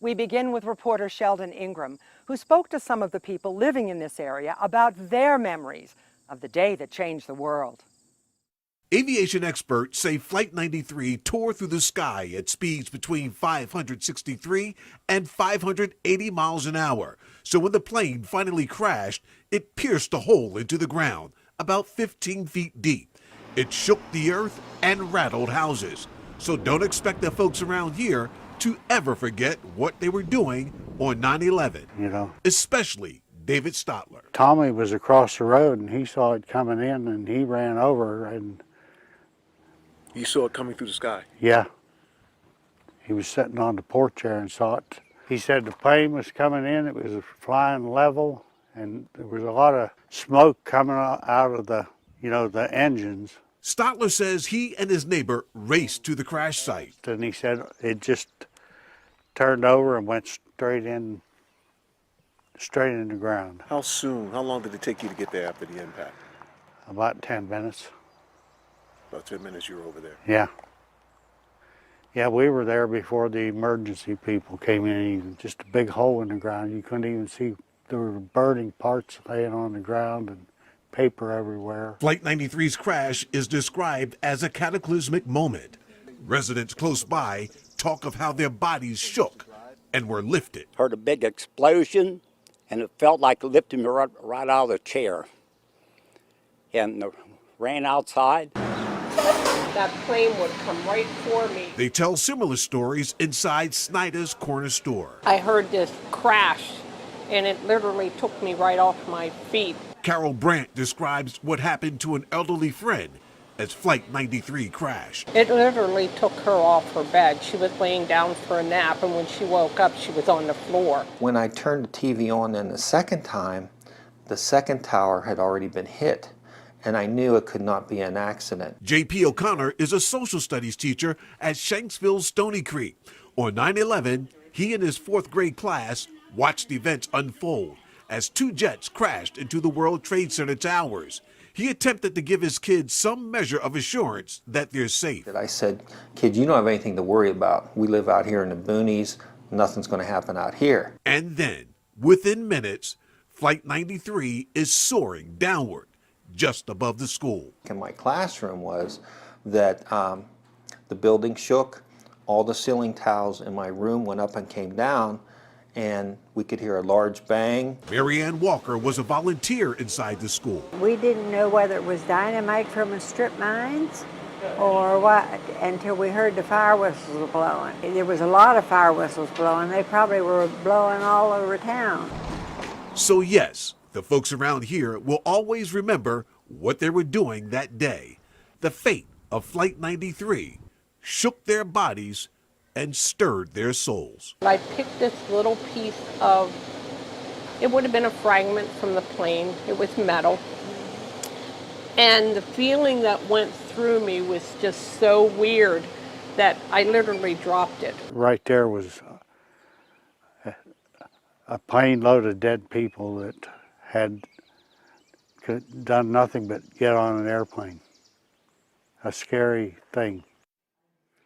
We begin with reporter Sheldon Ingram, who spoke to some of the people living in this area about their memories of the day that changed the world. Aviation experts say Flight 93 tore through the sky at speeds between 563 and 580 miles an hour. So when the plane finally crashed, it pierced a hole into the ground about 15 feet deep. It shook the earth and rattled houses. So don't expect the folks around here to ever forget what they were doing on 9/11. You know, especially David Stotler. Tommy was across the road and he saw it coming in and he ran over and... You saw it coming through the sky? Yeah. He was sitting on the porch there and saw it. He said the plane was coming in, it was flying level, and there was a lot of smoke coming out of the, the engines. Stotler says he and his neighbor raced to the crash site. And he said it just turned over and went straight in the ground. How long did it take you to get there after the impact? About 10 minutes. About 10 minutes you were over there? Yeah. Yeah, we were there before the emergency people came in. Just a big hole in the ground. You couldn't even see. There were burning parts laying on the ground and paper everywhere. Flight 93's crash is described as a cataclysmic moment. Residents close by talk of how their bodies shook and were lifted. Heard a big explosion, and it felt like it lifted me right out of the chair. And ran outside. That plane would come right for me. They tell similar stories inside Snyder's corner store. I heard this crash, and it literally took me right off my feet. Carol Brandt describes what happened to an elderly friend as Flight 93 crashed. It literally took her off her bed. She was laying down for a nap, and when she woke up, she was on the floor. When I turned the TV on then the second time, the second tower had already been hit, and I knew it could not be an accident. J.P. O'Connor is a social studies teacher at Shanksville Stony Creek. On 9/11, he and his fourth grade class watched events unfold as two jets crashed into the World Trade Center towers. He attempted to give his kids some measure of assurance that they're safe. I said, kids, you don't have anything to worry about. We live out here in the boonies. Nothing's going to happen out here. And then, within minutes, Flight 93 is soaring downward just above the school. In my classroom was that the building shook, all the ceiling tiles in my room went up and came down, and we could hear a large bang. Marianne Walker was a volunteer inside the school. We didn't know whether it was dynamite from a strip mines or what until we heard the fire whistles blowing. There was a lot of fire whistles blowing. They probably were blowing all over town. So yes, the folks around here will always remember what they were doing that day. The fate of Flight 93 shook their bodies and stirred their souls. I picked this little piece of, it would have been a fragment from the plane. It was metal. And the feeling that went through me was just so weird that I literally dropped it. Right there was a plane load of dead people that had done nothing but get on an airplane. A scary thing.